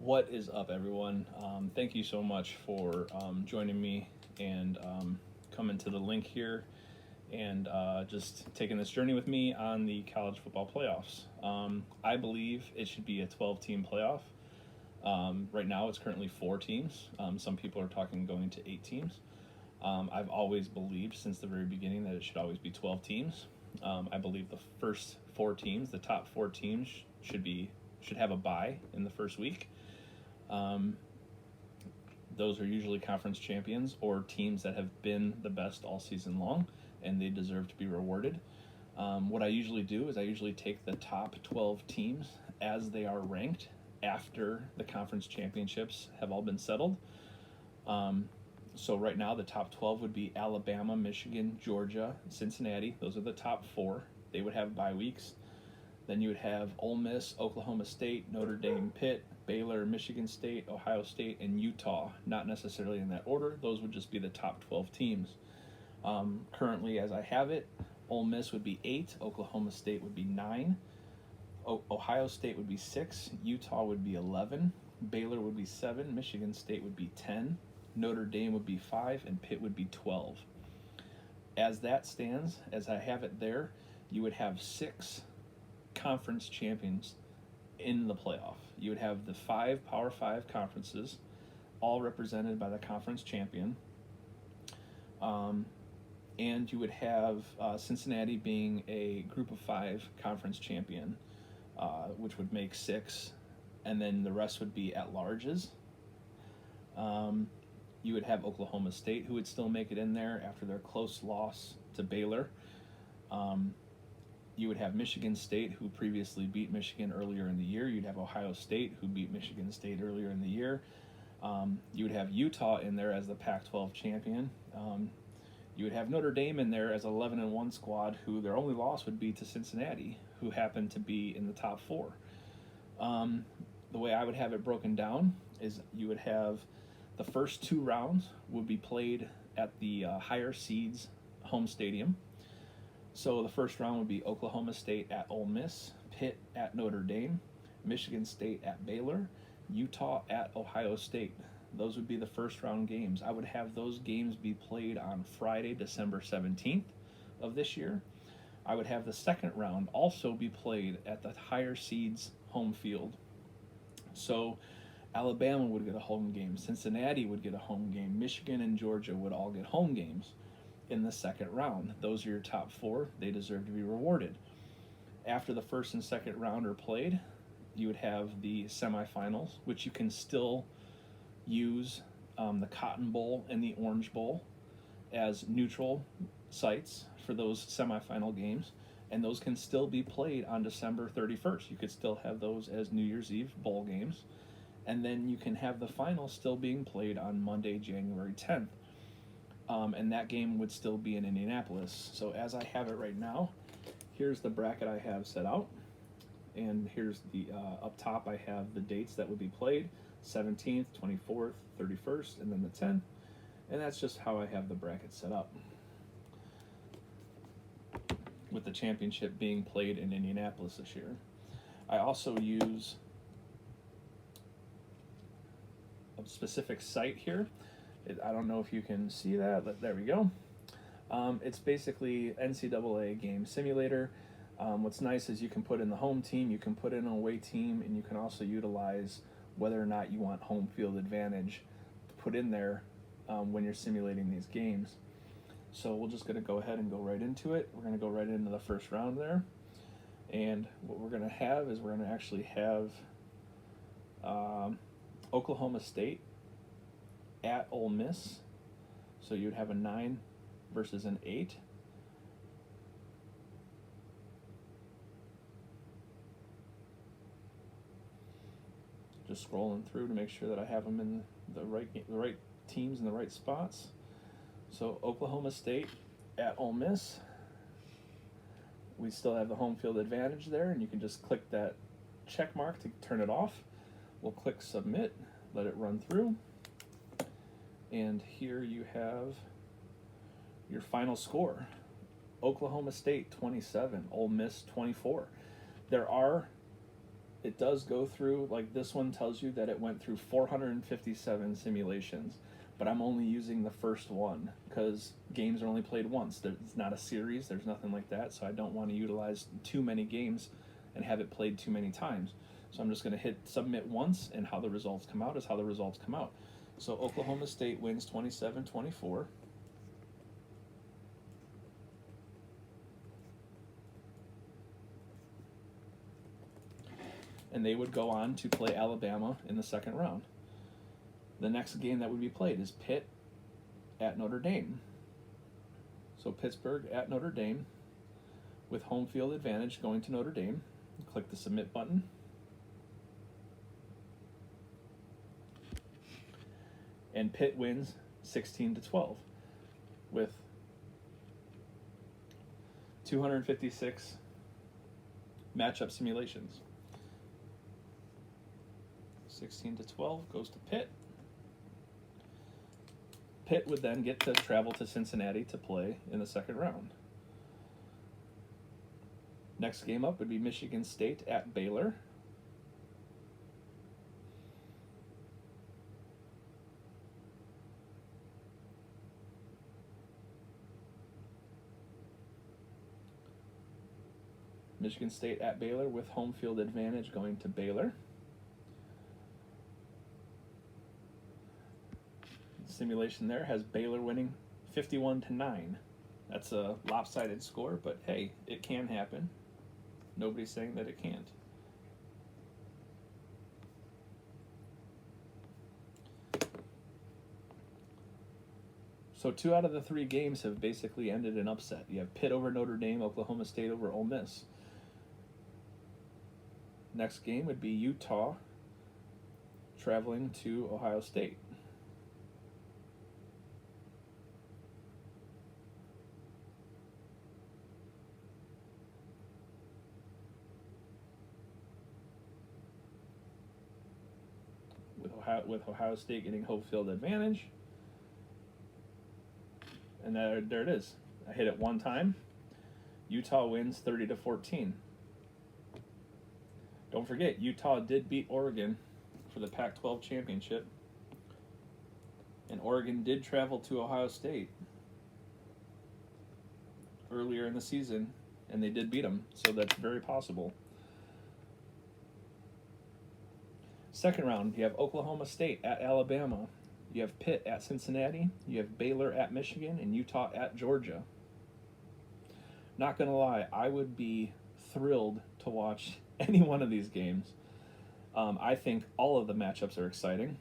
What is up, everyone? Thank you so much for joining me and coming to the link here and just taking this journey with me on the college football playoffs. I believe it should be a 12-team playoff. Right now, it's currently 4 teams. Some people are talking going to 8 teams. I've always believed since the very beginning that it should always be 12 teams. I believe the first 4 teams, the top 4 teams, should have a bye in the first week. Those are usually conference champions or teams that have been the best all season long, and they deserve to be rewarded. What I usually do is I usually take the top 12 teams as they are ranked after the conference championships have all been settled. So right now the top 12 would be Alabama, Michigan, Georgia, Cincinnati. Those are the top 4. They would have bye weeks. Then you would have Ole Miss, Oklahoma State, Notre Dame, Pitt, Baylor, Michigan State, Ohio State, and Utah. Not necessarily in that order. Those would just be the top 12 teams. Currently, as I have it, Ole Miss would be 8, Oklahoma State would be 9, Ohio State would be 6, Utah would be 11, Baylor would be 7, Michigan State would be 10, Notre Dame would be 5, and Pitt would be 12. As that stands, as I have it there, you would have 6 conference champions in the playoff. You would have the 5 Power 5 conferences, all represented by the conference champion. And you would have Cincinnati being a group of 5 conference champion, which would make 6, and then the rest would be at-larges. You would have Oklahoma State, who would still make it in there after their close loss to Baylor. You would have Michigan State, who previously beat Michigan earlier in the year. You'd have Ohio State, who beat Michigan State earlier in the year. You would have Utah in there as the Pac-12 champion. You would have Notre Dame in there as 11-1 squad, who their only loss would be to Cincinnati, who happened to be in the top 4. The way I would have it broken down is you would have the first 2 rounds would be played at the higher seeds home stadium. So the first round would be Oklahoma State at Ole Miss, Pitt at Notre Dame, Michigan State at Baylor, Utah at Ohio State. Those would be the first round games. I would have those games be played on Friday, December 17th of this year. I would have the second round also be played at the higher seeds home field. So Alabama would get a home game, Cincinnati would get a home game, Michigan and Georgia would all get home games in the second round. Those are your top 4. They deserve to be rewarded. After the first and second round are played, you would have the semifinals, which you can still use the Cotton Bowl and the Orange Bowl as neutral sites for those semifinal games, and those can still be played on December 31st. You could still have those as New Year's Eve bowl games, and then you can have the final still being played on Monday, January 10th. And that game would still be in Indianapolis. So as I have it right now, here's the bracket I have set out. And here's the, up top I have the dates that would be played, 17th, 24th, 31st, and then the 10th. And that's just how I have the bracket set up, with the championship being played in Indianapolis this year. I also use a specific site here. I don't know if you can see that, but there we go. It's basically NCAA game simulator. What's nice is you can put in the home team, you can put in an away team, and you can also utilize whether or not you want home field advantage to put in there when you're simulating these games. So we're just going to go ahead and go right into it. We're going to go right into the first round there. And what we're going to have is we're going to actually have Oklahoma State at Ole Miss. So you'd have a 9 versus an 8. Just scrolling through to make sure that I have them in the right teams in the right spots. So Oklahoma State at Ole Miss. We still have the home field advantage there, and you can just click that check mark to turn it off. We'll click submit, let it run through. And here you have your final score. Oklahoma State 27, Ole Miss 24. There are it does go through, like this one tells you that it went through 457 simulations, but I'm only using the first one because games are only played once. It's not a series, there's nothing like that, so I don't want to utilize too many games and have it played too many times. So I'm just going to hit submit once, and how the results come out is how the results come out. So Oklahoma State wins 27-24. And they would go on to play Alabama in the second round. The next game that would be played is Pitt at Notre Dame. So Pittsburgh at Notre Dame with home field advantage going to Notre Dame. Click the submit button. And Pitt wins 16-12 with 256 matchup simulations. 16-12 goes to Pitt. Pitt would then get to travel to Cincinnati to play in the second round. Next game up would be Michigan State at Baylor. Michigan State at Baylor with home field advantage going to Baylor. Simulation there has Baylor winning 51-9. That's a lopsided score, but hey, it can happen. Nobody's saying that it can't. So 2 out of the 3 games have basically ended in upset. You have Pitt over Notre Dame, Oklahoma State over Ole Miss. Next game would be Utah traveling to Ohio State. With Ohio State getting home field advantage. And there it is. I hit it one time. Utah wins 30-14. Don't forget, Utah did beat Oregon for the Pac-12 championship. And Oregon did travel to Ohio State earlier in the season, and they did beat them, so that's very possible. Second round, you have Oklahoma State at Alabama. You have Pitt at Cincinnati. You have Baylor at Michigan and Utah at Georgia. Not going to lie, I would be thrilled to watch any one of these games. I think all of the matchups are exciting.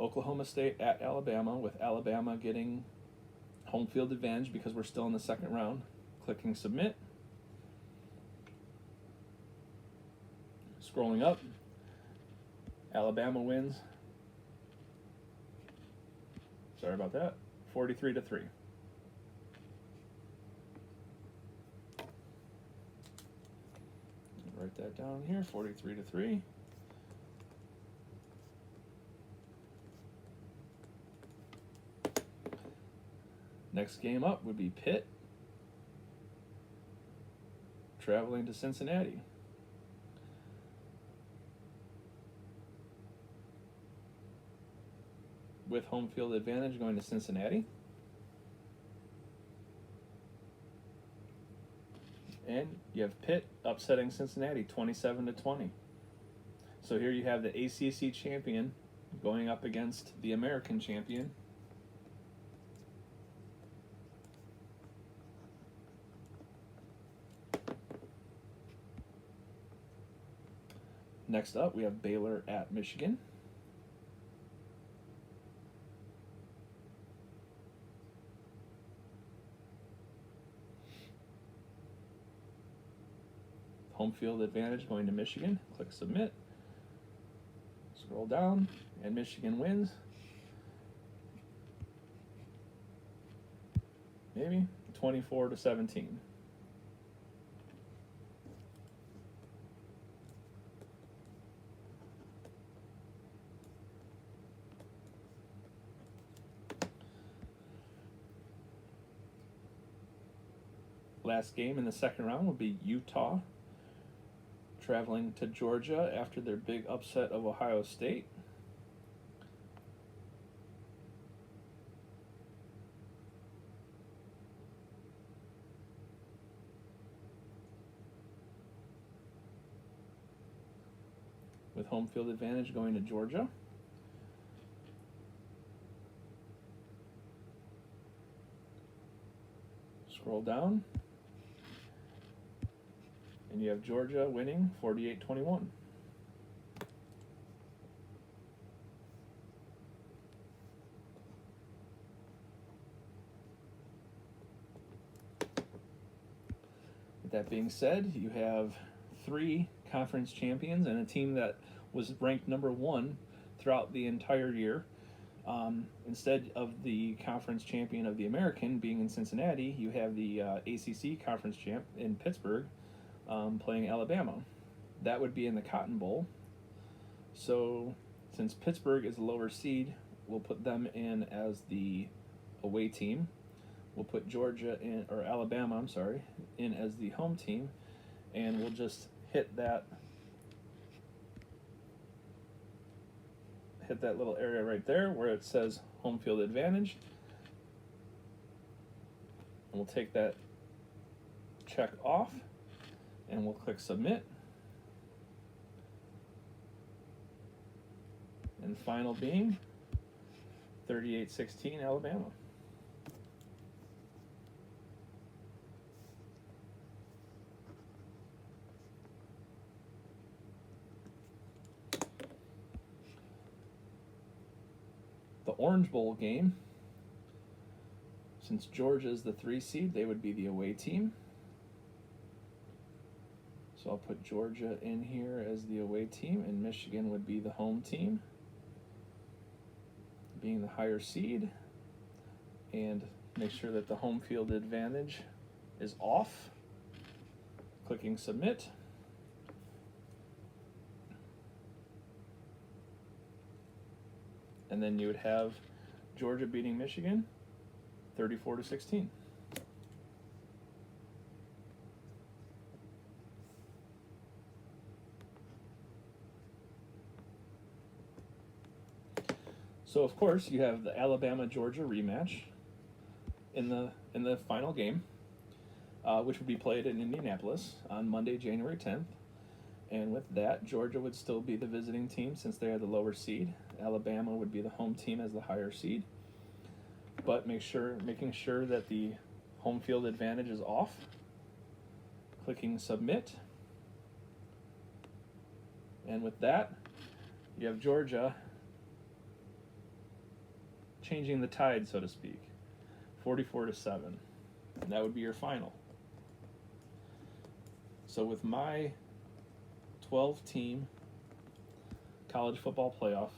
Oklahoma State at Alabama, with Alabama getting home field advantage because we're still in the second round. Clicking submit. Scrolling up, Alabama wins. Sorry about that. 43-3. Write that down here. 43-3. Next game up would be Pitt traveling to Cincinnati. With home field advantage going to Cincinnati. And you have Pitt upsetting Cincinnati 27-20. So here you have the ACC champion going up against the American champion. Next up, we have Baylor at Michigan. Home field advantage going to Michigan. Click submit. Scroll down, and Michigan wins. Maybe 24-17. Last game in the second round will be Utah traveling to Georgia after their big upset of Ohio State. With home field advantage going to Georgia. Scroll down, and you have Georgia winning 48-21. With that being said, you have 3 conference champions and a team that was ranked number 1 throughout the entire year. Instead of the conference champion of the American being in Cincinnati, you have the ACC conference champ in Pittsburgh playing Alabama. That would be in the Cotton Bowl. So since Pittsburgh is a lower seed, we'll put them in as the away team. We'll put Georgia in, or Alabama, I'm sorry, in as the home team, and we'll just hit that little area right there where it says home field advantage, and we'll take that check off and we'll click submit, and final being 38-16 Alabama. The Orange Bowl game, since Georgia is the 3 seed, they would be the away team. So I'll put Georgia in here as the away team, and Michigan would be the home team, being the higher seed. And make sure that the home field advantage is off. Clicking submit. And then you would have Georgia beating Michigan 34-16. So of course you have the Alabama-Georgia rematch in the final game, which would be played in Indianapolis on Monday, January 10th. And with that, Georgia would still be the visiting team since they are the lower seed. Alabama would be the home team as the higher seed. But making sure that the home field advantage is off. Clicking submit. And with that, you have Georgia changing the tide, so to speak, 44-7. And that would be your final. So with my 12-team college football playoff,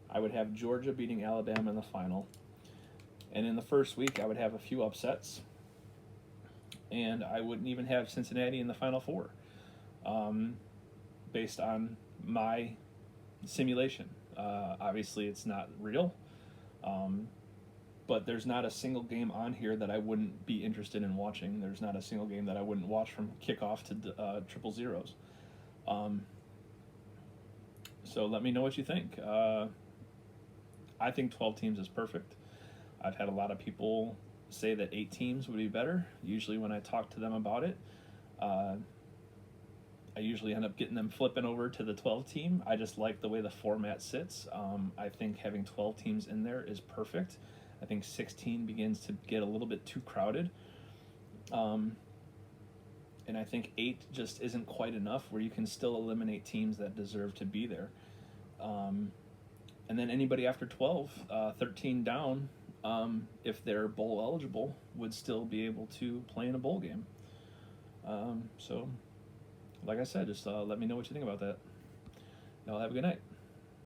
I would have Georgia beating Alabama in the final. And in the first week, I would have a few upsets. And I wouldn't even have Cincinnati in the Final Four, based on my simulation. Obviously, it's not real. But there's not a single game on here that I wouldn't be interested in watching. There's not a single game that I wouldn't watch from kickoff to triple zeros. So let me know what you think. I think 12 teams is perfect. I've had a lot of people say that 8 teams would be better. Usually when I talk to them about it, I usually end up getting them flipping over to the 12 team. I just like the way the format sits. I think having 12 teams in there is perfect. I think 16 begins to get a little bit too crowded. And I think 8 just isn't quite enough, where you can still eliminate teams that deserve to be there. And then anybody after 12, 13 down, if they're bowl eligible, would still be able to play in a bowl game. So, like I said, just let me know what you think about that. Y'all have a good night.